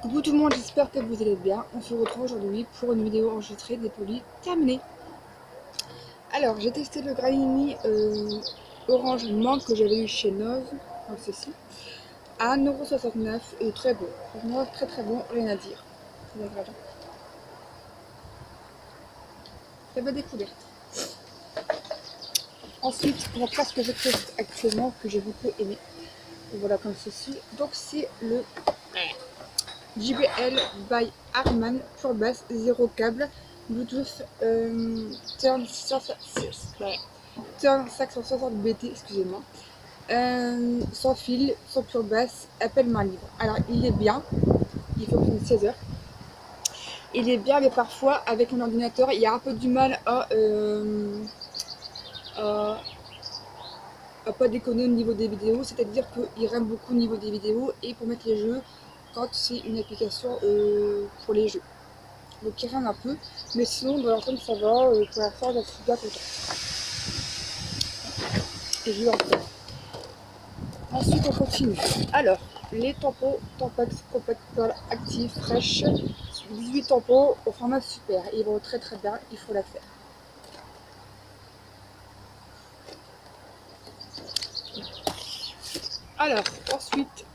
Coucou tout le monde, j'espère que vous allez bien. On se retrouve aujourd'hui pour une vidéo enregistrée des produits terminés. Alors, j'ai testé le Granini orange mangue que j'avais eu chez Noz, donc ceci, à 1,69 € et très bon. Franchement, très très bon, rien à dire. Très agréable. Très belle découverte. Ensuite, la classe que je teste actuellement, que j'ai beaucoup aimé. Voilà comme ceci. Donc, c'est le JBL by Harman Pure Bass 0 câble Bluetooth Turn 560 BT, excusez-moi, sans fil, sans Pure Bass, appel main libre. Alors il est bien, il fonctionne 16 heures. Il est bien, mais parfois avec mon ordinateur, il y a un peu du mal à pas déconner au niveau des vidéos, c'est-à-dire qu'il rame beaucoup au niveau des vidéos et pour mettre les jeux quand c'est une application pour les jeux. Donc il rame un peu, mais sinon dans l'ensemble ça va, pour l'instant je suis bien content. Et je vais en faire. Ensuite on continue. Alors, les tampons Tampax Compact Pearl Active Fresh, 18 tampons au format super, ils vont très très bien, il faut la faire. Alors, ensuite,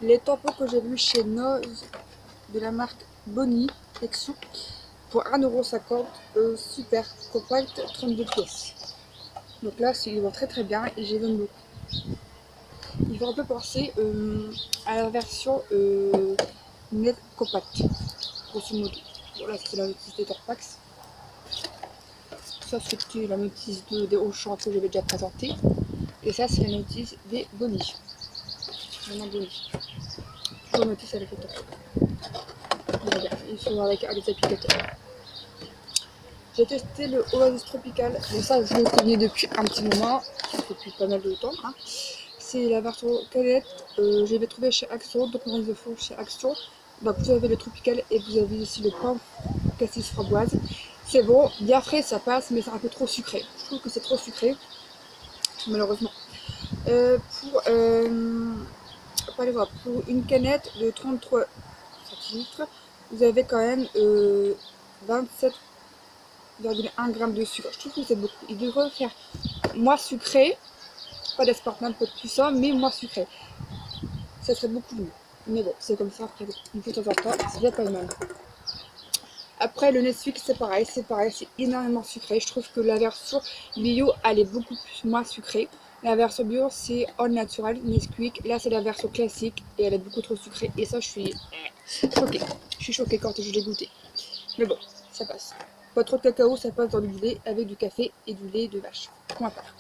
les tampons que j'ai vus chez Noz de la marque Bonnie Texu pour 1,50 €, super compact, 32 pièces. Donc là, ils vont très très bien et j'ai même beaucoup. Ils vont un peu penser à la version net compact, grosso modo. Voilà, c'est la notice des Torpax. Ça, c'était la notice des Auchan que j'avais déjà présentée. Et ça, c'est la notice des Bonnie. Vraiment Bonnie. Toujours notice avec les tampons. Ils sont avec des applicateurs. J'ai testé le Oasis Tropical, mais ça je le connais depuis un petit moment, depuis pas mal de temps. Hein. C'est la version canette, je l'avais trouvé chez Action, donc on le fond chez Action. Donc vous avez le Tropical et vous avez aussi le pain cassis framboise. C'est bon, bien frais ça passe, mais c'est un peu trop sucré. Je trouve que c'est trop sucré, malheureusement. Pour une canette de 33 centilitres, vous avez quand même 27,1 g de sucre. Je trouve que c'est beaucoup. Il devrait faire moins sucré, pas d'aspartame, pas de puissant, mais moins sucré. Ça serait beaucoup mieux. Mais bon, c'est comme ça, après, une fois de temps en temps, c'est déjà pas mal. Après, le Nesquik, c'est pareil, c'est énormément sucré. Je trouve que la version bio, elle est beaucoup moins sucrée. La version bio, c'est all natural, Nesquik. Là, c'est la version classique et elle est beaucoup trop sucrée. Et ça, je suis choquée. Je suis choquée quand je l'ai goûté. Mais bon, ça passe. Pas trop de cacao, ça passe dans du lait avec du café et du lait de vache. Point part.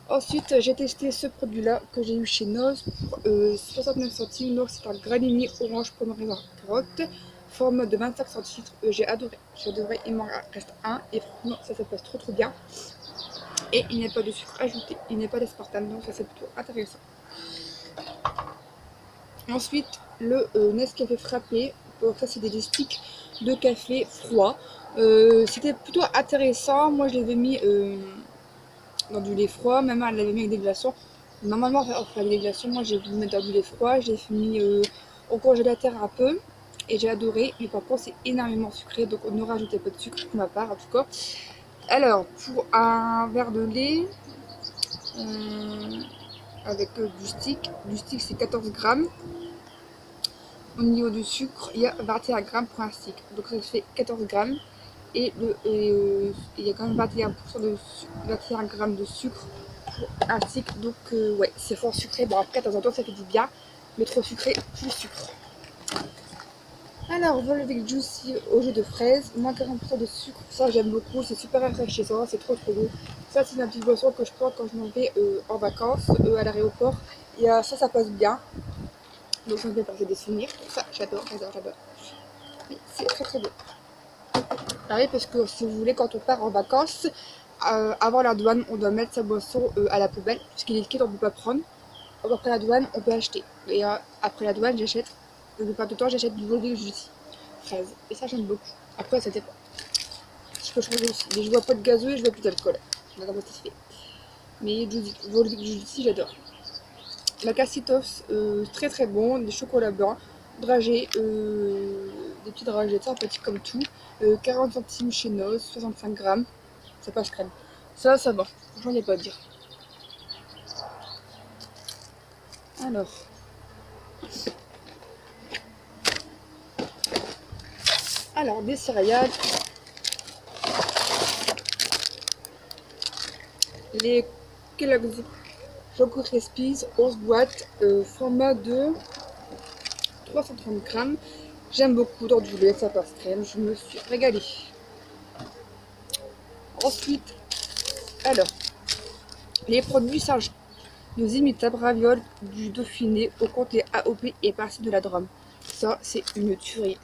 Ensuite, j'ai testé ce produit-là que j'ai eu chez Noz pour 69 centimes. Donc, c'est un Granini orange pomme raisin carotte, forme de 25 centilitres. J'ai adoré. Il m'en reste un et franchement, ça passe trop trop bien. Et il n'y a pas de sucre ajouté, il n'y a pas d'aspartame, donc ça c'est plutôt intéressant. Ensuite, le Nescafé frappé. Donc, ça, c'est des sticks de café froid. C'était plutôt intéressant. Moi, je l'avais mis dans du lait froid, même elle l'avait mis avec des glaçons. Normalement, on fait avec des glaçons, moi j'ai voulu mettre dans du lait froid, j'ai mis au congélateur un peu et j'ai adoré, mais par contre c'est énormément sucré, donc on ne rajoutait pas de sucre pour ma part en tout cas. Alors, pour un verre de lait avec du stick c'est 14 grammes. Au niveau du sucre, il y a 21 grammes pour un stick, donc ça fait 14 grammes. Et il y a quand même 21 grammes de sucre pour un stick, donc ouais, c'est fort sucré. Bon, après, de temps en temps, ça fait du bien, mais trop sucré, plus sucre. Alors, Volvic Juicy au jus de fraise, moins 40% de sucre, ça j'aime beaucoup, c'est super rafraîchissant, c'est trop trop beau. Ça, c'est une petite boisson que je prends quand je m'en vais en vacances à l'aéroport. Et ça passe bien. Donc, ça me fait passer des souvenirs. Ça, j'adore. Oui, c'est très très beau. Pareil, parce que si vous voulez, quand on part en vacances, avant la douane, on doit mettre sa boisson à la poubelle, puisqu'il est liquide, on ne peut pas prendre. Après la douane, on peut acheter. Et après la douane, j'achète. La plupart du temps, j'achète du Volvic Juicy fraise. Et ça, j'aime beaucoup. Après, ça dépend. Je peux changer aussi. Mais je bois pas de gazeux et je bois plus d'alcool. Je suis satisfait. Mais Volvic Juicy, j'adore. la Cassitos, très très bon, des chocolats blancs, dragées, des petits dragées petits comme tout, 40 centimes chez Noz, 65 grammes, ça passe crème. Ça va, franchement il n'y a pas à dire. Alors des céréales, les Kellogg's Choco Krispies, 11 boîtes, format de 330 grammes. J'aime beaucoup dans du lait, ça passe crème, je me suis régalée. Ensuite, alors, les produits Sargent. Nos imitables ravioles du Dauphiné au comté AOP et partie de la Drôme. Ça, c'est une tuerie,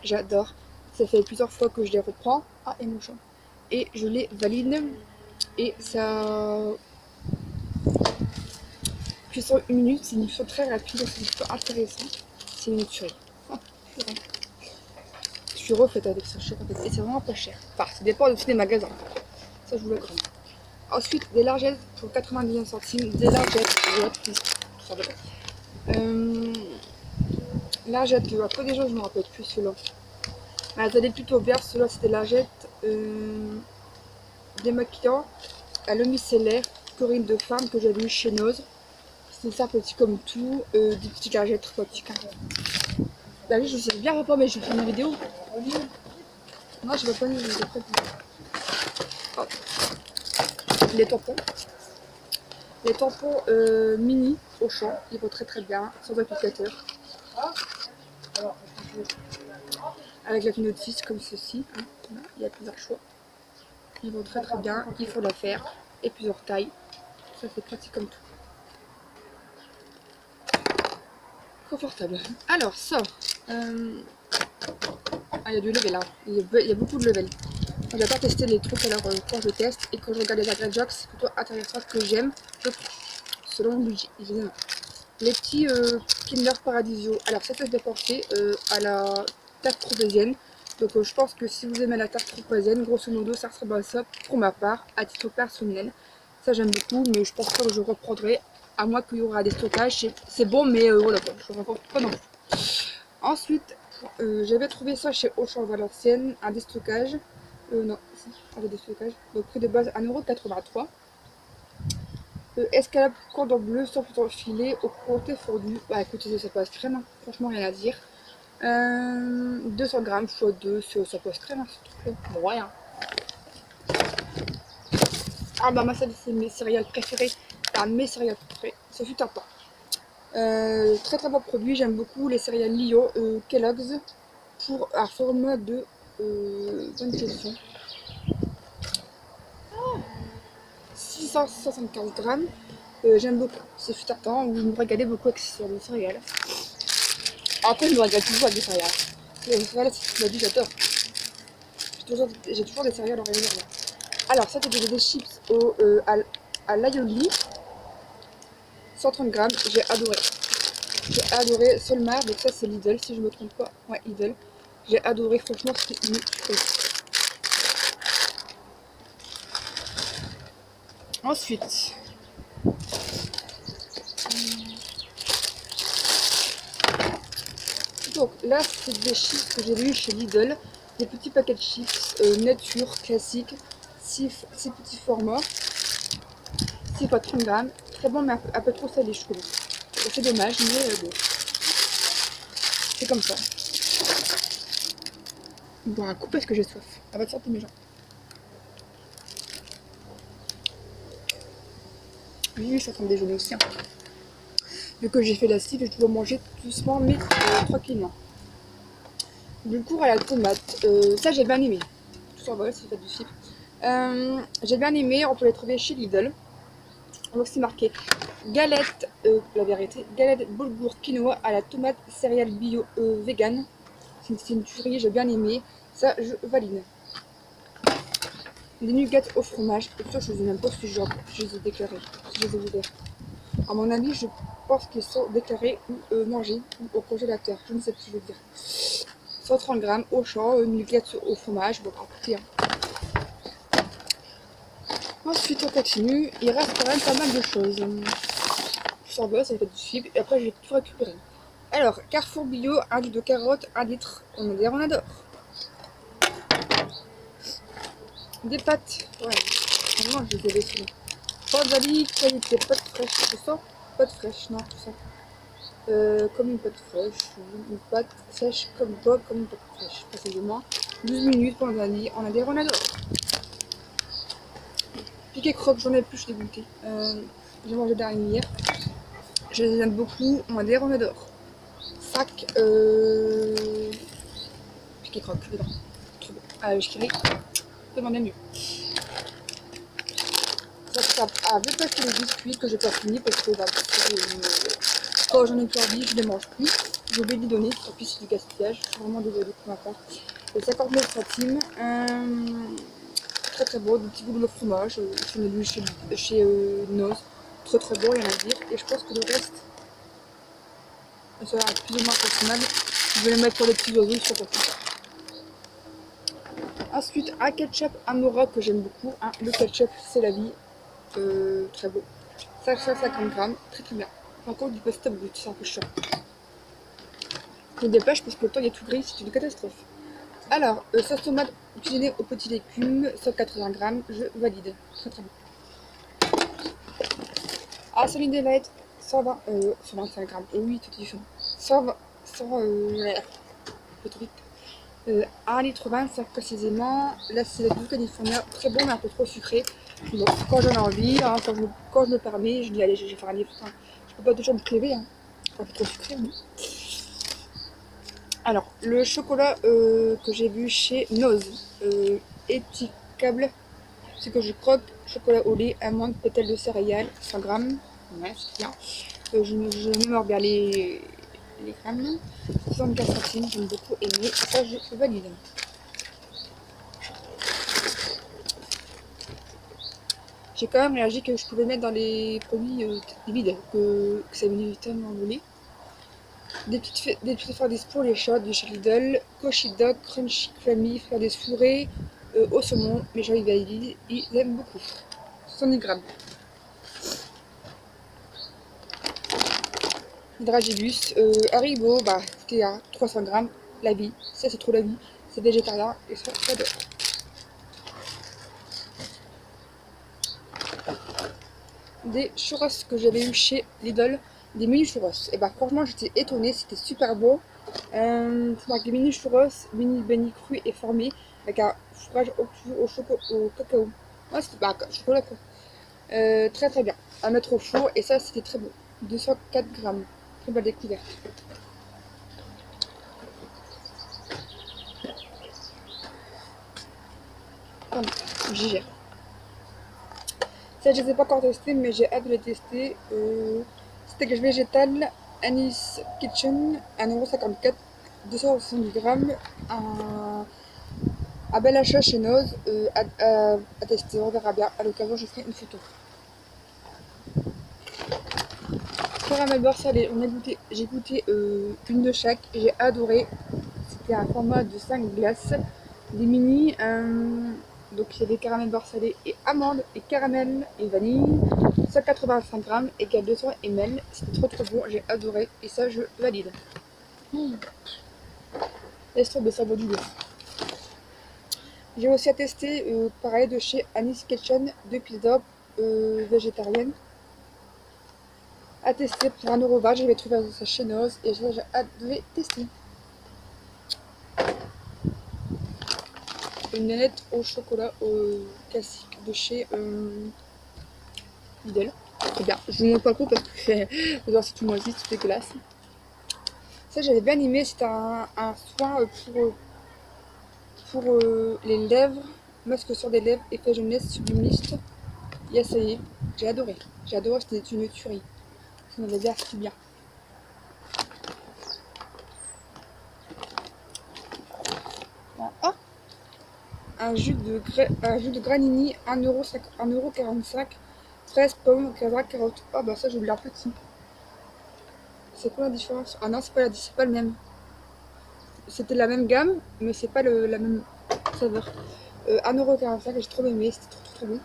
j'adore. Ça fait plusieurs fois que je les reprends. Ah, et mon chat. Et je les valide. Et ça... Cuisson 1 minute, c'est une cuisson très rapide, c'est plutôt intéressant. C'est une tuerie. Oh, je suis refaite avec ça, et c'est vraiment pas cher. Enfin, ça dépend de tous les magasins. Ça, je vous l'accorde. Ensuite, des largettes pour 99 centimes. Des largettes, largettes, après des gens, je me rappelle plus ceux-là. Ah, ça allait plutôt bien, ceux-là, c'était largettes démaquillant à l'eau micellaire, Corinne de femme que j'avais eu chez Noz. C'était ça, petit comme tout, des petites largettes, 3 petits carrés. Bah oui, je sais bien rapport, mais je fais une vidéo. Non, je vais pas une vidéo. Oh. Les tampons. Les tampons mini au champ, ils vont très très bien, sans applicateur. Avec la notice comme ceci, hein. Il y a plusieurs choix. Ils vont très très bien, il faut la faire, et plusieurs tailles. Ça fait pratique comme tout. Confortable. Alors ça, il y a du level là, il y a beaucoup de level. On va pas tester les trucs alors quand je teste et quand je regarde les ingrédients, c'est plutôt intéressant que j'aime, je prends, selon mon budget évidemment. Les petits Kinder Paradisio, alors ça peut se porter à la tarte tropézienne. Donc je pense que si vous aimez la tarte tropézienne, grosso modo ça ressemble à ça pour ma part, à titre personnel. Ça j'aime beaucoup, mais je pense pas que je reprendrai, à moins qu'il y aura des stockages. C'est bon, mais voilà quoi, je ne reprends pas non plus. Ensuite, j'avais trouvé ça chez Auchan Valenciennes, un déstockage. Non, si, un déstockage. Donc prix de base 1,83 €. Escalope cordon bleu 100% filet au côté fondu. Bah écoutez, ça passe crème, hein. Franchement rien à dire. 200 grammes x 2, ça passe crème, hein, ce truc-là. Bon, rien. Ah bah moi ça c'est mes céréales préférées. Enfin, mes céréales préférées. Ça fut un temps. Très très bon produit, j'aime beaucoup les céréales Lio Kellogg's pour un format de bonne question. 675 grammes. J'aime beaucoup. C'est fut un temps où je me régalais beaucoup avec ces céréales. Après, je me régale toujours avec des céréales. Les céréales, c'est ce que tu m'as dit, j'adore. J'ai toujours des céréales en réunion. Alors, ça, c'était des chips à l'aioli. 130 grammes, j'ai adoré. J'ai adoré Solmar, donc ça, c'est Lidl, si je me trompe pas. Ouais, Lidl. J'ai adoré, franchement, c'était une tuerie. Ensuite, donc là, c'est des chips que j'ai eu chez Lidl. Des petits paquets de chips nature, classique, 6 petits formats. 6 fois 30 grammes. Très bon, mais un peu trop salé, je trouve. C'est dommage, mais bon. C'est comme ça. Boire un coup parce que j'ai soif. À votre santé, mes gens. Oui, je suis en train de déjeuner aussi. Hein. Vu que j'ai fait la cible, je dois manger doucement, mais tranquillement. Du coup, à la tomate, ça j'ai bien aimé. Tout ça, voilà, c'est fait du cible. J'ai bien aimé, on peut les trouver chez Lidl. Donc c'est marqué galette, la vérité, galette boulgour quinoa à la tomate céréales bio vegan. C'est une tuerie, j'ai bien aimé. Ça, je valide. Des nuggets au fromage. Et ça, je ne sais même pas si je les ai déclarés. Si je les ai ouverts. À mon avis, je pense qu'ils sont déclarés ou mangés ou au congélateur. Je ne sais plus, je veux dire. 130 grammes au champ, nuggets au fromage. Bon, écoutez. Ensuite, on continue. Il reste quand même pas mal de choses. plus en bas, ça fait du suivre et après j'ai tout récupéré. Alors, Carrefour Bio, 1 litre de carottes, 1 litre, on adore. Des pâtes, ouais, vraiment je les avais souvent. Pâtes vanille, qualité, pâtes fraîches, tout ça. Pâtes fraîches, non, tout ça. Comme une pâte fraîche, une pâte sèche comme une pâte fraîche, précisément. 12 minutes pour la vanille, on adore. Piquet croque, j'en ai plus, je l'ai goûté. J'ai mangé dernier hier. Je les aime beaucoup, on adore. Sac, piquet croque, dedans. Trop bon. Je dirais, demandez mieux. Ça a 2 paquets de biscuits que j'ai pas fini parce que quand j'en ai plus envie, je les mange plus. Je vais lui donner, tant pis c'est du gaspillage. Je suis vraiment désolée pour ma part. Et 59 centimes. Très très beau, des petits bouts de fromage. J'en ai lu chez Noz. Très très beau, rien à dire. Et je pense que le reste, ça va être plus ou moins consommable. Je vais les mettre pour les petits oiseaux, sur pas. Ensuite, un ketchup Amora que j'aime beaucoup. Le ketchup, c'est la vie. Très beau. 550 grammes, très très bien. Encore du post-up goût, c'est un peu chiant. Je me dépêche parce que le temps il est tout gris, c'est une catastrophe. Alors, sauce tomate cuisinée aux petits légumes, 180 grammes, je valide. Très très bien. Solide light, 125 grammes. Oui, tout est différent. 1 litre 25 précisément. Là, c'est la douce California, très bon, mais un peu trop sucré. Bon, quand j'en ai envie, hein, quand je me permets, je dis allez, je vais faire un livre. Enfin, je peux pas toujours me cléver, hein. Un peu trop sucré, oui. Alors, le chocolat que j'ai vu chez Noz, étiquable, c'est que je croque, chocolat au lait, amande, pétales de céréales, 100 grammes, ouais, c'est bien. Je mémore bien les grammes, 75 centimes, j'aime beaucoup aimé, ça je valide. J'ai quand même réagi que je pouvais mettre dans les produits vides, que ça m'est tellement volé. Des petites friandises pour les chats de chez Lidl, Coshy Dog, Crunchy Creamy, friandises fourrées au saumon, les gens ils aiment beaucoup. 70 grammes. Dragibus, Haribo, bah écoutez, 300 grammes, la vie, ça c'est trop la vie, c'est végétarien et ça j'adore. Des churros que j'avais eu chez Lidl, des mini churros. Et bah franchement j'étais étonnée, c'était super bon. Avec des mini churros, mini béni cru et formé, avec un fourrage au cacao. Ouais, c'était pas chocolat quoi. Très très bien. À mettre au four et ça c'était très bon. 204 grammes. Très belle découverte. Pardon, j'y gère. Ça je ne les ai pas encore testé mais j'ai hâte de les tester. Steak végétal, Anis Kitchen, 1,54€, 270 grammes. Un bel achat chez Noz, à tester, on verra bien. À l'occasion je ferai une photo. Caramel beurre salé, j'ai goûté une de chaque, j'ai adoré. C'était un format de 5 glaces, des mini, donc il y avait caramel beurre salé et amande et caramel et vanille, 185 grammes égale 200 ml, c'était trop trop bon, j'ai adoré et ça je valide. Laisse-toi de sabot du goût. J'ai aussi à tester pareil de chez Anis Kitchen, 2 pizzas végétariennes. À tester pour 1,20€, je vais trouver ça chez Noz et j'ai hâte de les tester. Une nénette au chocolat classique de chez Lidl. Très bien. Je vous montre pas le coup parce que c'est tout moisi, c'est dégueulasse. Ça j'avais bien aimé, c'était un soin pour les lèvres, masque sur des lèvres, effet jeunesse sublimiste. Et ça y est, j'ai adoré. J'ai adoré, c'était une tuerie. Ça m'avait bien fait bien. Ah, un jus de granini, 1,45€, 13 pommes, carottes. Ah bah ça j'ai oublié un petit. C'est quoi la différence? Ah non, c'est pas le même. C'était la même gamme, mais c'est pas la même saveur. 1,45€, j'ai trop aimé, c'était trop bon.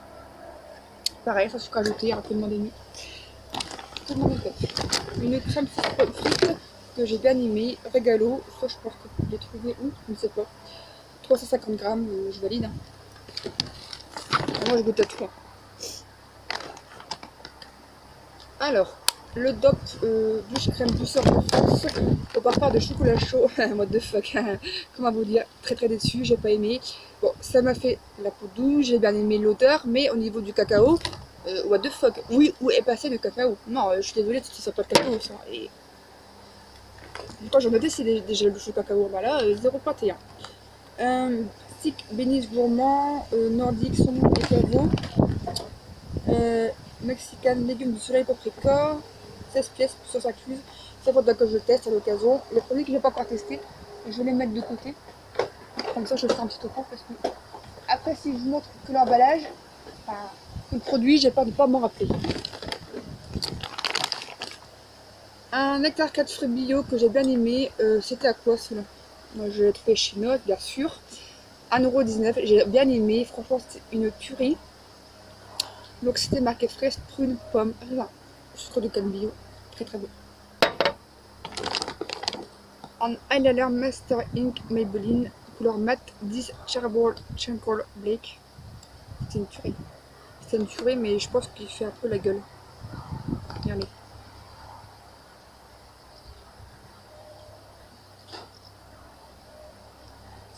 Pareil, ça sucre ajouté, rapidement démis. tellement bien fait. Une crème frite que j'ai bien aimée, Régalo, soit je pense que je l'ai trouvé où, je ne sais pas. 350 grammes, je valide. Hein. Moi je goûte à tout. Hein. Alors, le DOP douche crème douceur de France au parfum de chocolat chaud. What the fuck, comment vous dire, très très déçu, j'ai pas aimé. Bon, ça m'a fait la peau douce, j'ai bien aimé l'odeur, mais au niveau du cacao, what the fuck, oui, où est passé le cacao? Non, je suis désolée, ça pas de cacao ça. Et quand j'en ai c'est des gels douche au cacao, bah là, 0,1. Stick bénis gourmand, nordique, saumon et caveau. Mexican, légumes du soleil paprika, 16 pièces sur sa cuve. Ça faudra que je teste à l'occasion. Les produits que je n'ai pas encore testés, je vais les mettre de côté. Comme ça, je ferai un petit topo parce que après, si je vous montre que l'emballage, enfin, le produit, j'ai peur de ne pas m'en rappeler. Un nectar 4 fruits bio que j'ai bien aimé. C'était à quoi celui-là? Moi, je l'ai trouvé chez Note, bien sûr. 1,19 €. J'ai bien aimé. Franchement, c'était une tuerie. Donc, c'était marqué fraise, prune, pomme, raisin. Sucre de canne bio. Très très beau. Un eyeliner Master Ink Maybelline, couleur mat 10 Charcoal Black. C'est une tuerie. C'est une tuerie, mais je pense qu'il fait un peu la gueule. Regardez.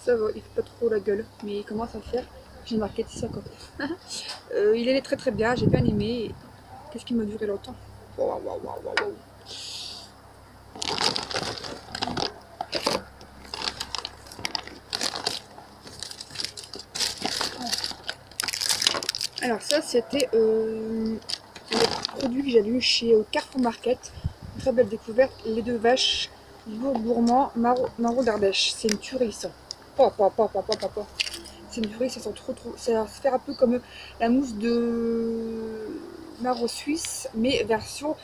Ça va, il fait pas trop la gueule, mais il commence à faire. J'ai marqué 10,50. Il est très très bien, j'ai bien aimé. Qu'est-ce qui m'a duré longtemps? Waouh, waouh, waouh, waouh. Alors ça c'était le produit que j'avais eu chez Carrefour Market. Une très belle découverte, les deux vaches, lourd gourmand, Maro d'Ardèche. C'est une tuerie ça. C'est une tuerie, ça sent trop. Ça va se faire un peu comme la mousse de Maro suisse, mais version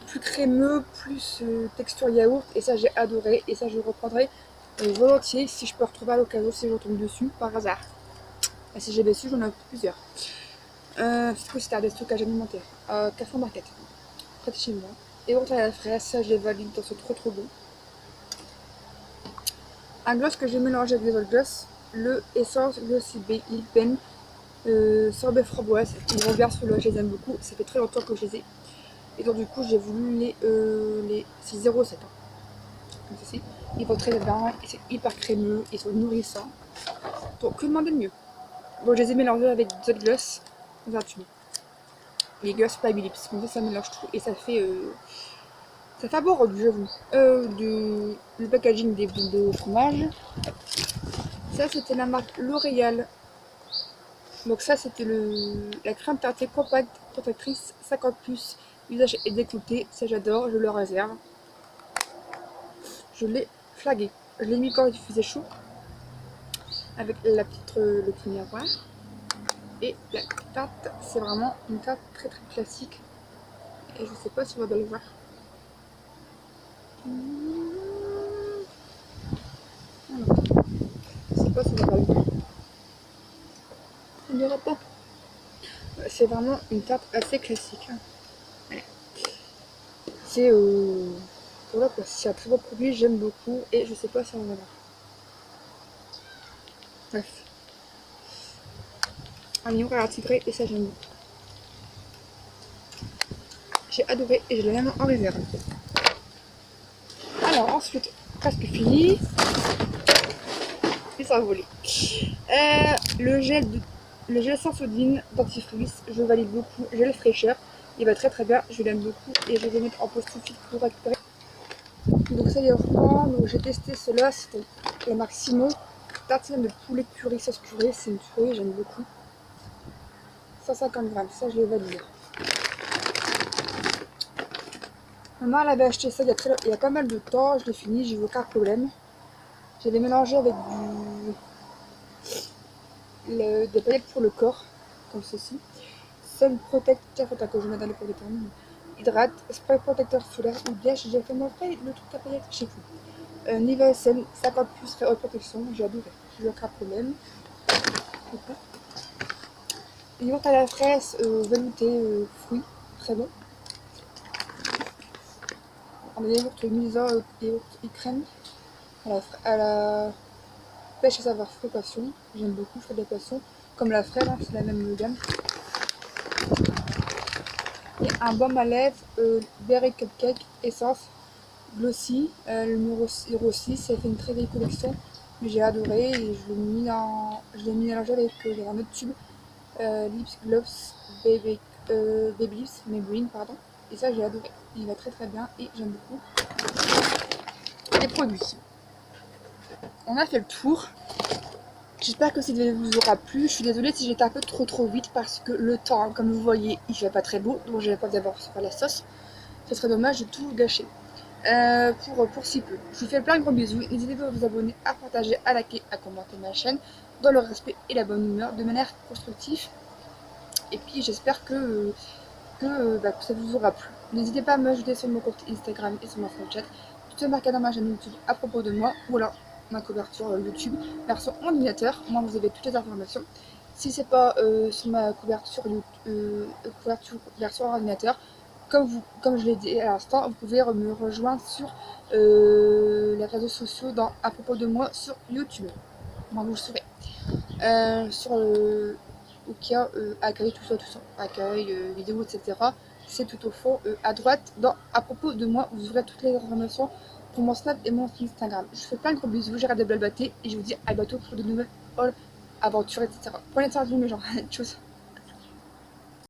plus crémeux, plus texture yaourt. Et ça j'ai adoré, et ça je reprendrai volontiers si je peux retrouver à l'occasion, si je retombe dessus par hasard. Et si j'ai su, j'en ai plusieurs. C'était des stockages alimentaires. Carrefour Market, près de chez moi. Et on à la fraise, ça je les valide, c'est trop bon. Un gloss que j'ai mélangé avec des autres gloss, le Essence Glossy Bay Lip Pen, sorbet framboise. Ils vont bien sur le, je les aime beaucoup. Ça fait très longtemps que je les ai. Et donc du coup j'ai voulu c'est 0,7 ans. Comme ceci. Ils vont très bien, c'est hyper crémeux, ils sont nourrissants. Donc que demander de mieux? Bon, je les ai mélangés avec des autres gloss dans un tube. Les gloss Baby Lips, comme ça mélange tout et ça fait un bon rendu, j'avoue. Le packaging des boules de fromage. Ça c'était la marque L'Oréal. Donc ça c'était la crème teintée compacte protectrice 50+, usage et découté. Ça j'adore, je le réserve. Je l'ai flagué. Je l'ai mis quand il faisait chaud. Avec le petit miroir. Et la teinte, c'est vraiment une teinte très très classique. Et je sais pas si on va bien le voir. Je sais pas si on va bien le voir. On dirait pas. C'est vraiment une teinte assez classique. Voilà. C'est voilà quoi. C'est un très bon produit, j'aime beaucoup. Et je sais pas si on va voir. Bref. Un miroir à titré et ça j'aime beaucoup. J'ai adoré et je l'ai même en réserve. Alors ensuite, presque fini. Et ça a volé. Le gel Sensodyne dentifrice, je valide beaucoup. Gel fraîcheur, il va très très bien, je l'aime beaucoup et je vais mettre en pause tout de suite pour récupérer. Donc ça y est, donc j'ai testé cela, c'était la marque Simon. Tartine de poulet curry, sauce purée, c'est une tuerie, j'aime beaucoup. 150 grammes, ça je l'ai validé. Maman elle avait acheté ça il y a pas mal de temps, je l'ai fini, j'ai eu aucun problème. Je l'ai mélangé avec des paillettes pour le corps, comme ceci. Sun Protector, que je mets dans les pour déterminer. Hydrate, spray protecteur solaire ou bien j'ai déjà fait mon fait le truc à paillettes chez vous. Nivea SN 50+ très haute protection, j'ai adoré, j'ai eu aucun problème. Yaourt à la fraise, velouté, fruits, très bon. des yaourts Misa et yaourts et crème à la pêche à saveur frais poisson. J'aime beaucoup frais des poissons, comme la fraise, hein, c'est la même gamme. Et un baume à lèvres, Berry Cupcake, essence, glossy, le numéro 6, ça fait une très vieille collection, mais j'ai adoré et je l'ai mis mélangé avec un autre tube, Lips Gloves Baby Lips Maybelline, pardon. Et ça j'ai adoré, il va très très bien et j'aime beaucoup les produits. On a fait le tour. J'espère que cette vidéo vous aura plu. Je suis désolée si j'étais un peu trop vite parce que le temps, comme vous voyez, il fait pas très beau, donc je vais pas d'abord faire la sauce. Ce serait dommage de tout gâcher pour si peu. Je vous fais plein de gros bisous. N'hésitez pas à vous abonner, à partager, à liker, à commenter ma chaîne dans le respect et la bonne humeur, de manière constructive. Et puis j'espère que ça vous aura plu. N'hésitez pas à m'ajouter sur mon compte Instagram et sur mon Snapchat. Tout est marqué dans ma chaîne YouTube à propos de moi ou alors ma couverture YouTube version ordinateur. Moi vous avez toutes les informations. Si c'est pas sur ma couverture version ordinateur, comme je l'ai dit à l'instant, vous pouvez me rejoindre sur les réseaux sociaux à propos de moi sur YouTube. Moi vous le saurez. Sur le qui a accueil, tout ça, accueil, vidéo, etc. C'est tout au fond, à droite, à propos de moi, vous aurez toutes les informations pour mon Snap et mon Instagram. Je vous fais plein de gros bisous, j'arrête de blablater et je vous dis à bientôt pour de nouvelles aventures, etc. Prenez soin de vous, mes gens. Tchuss.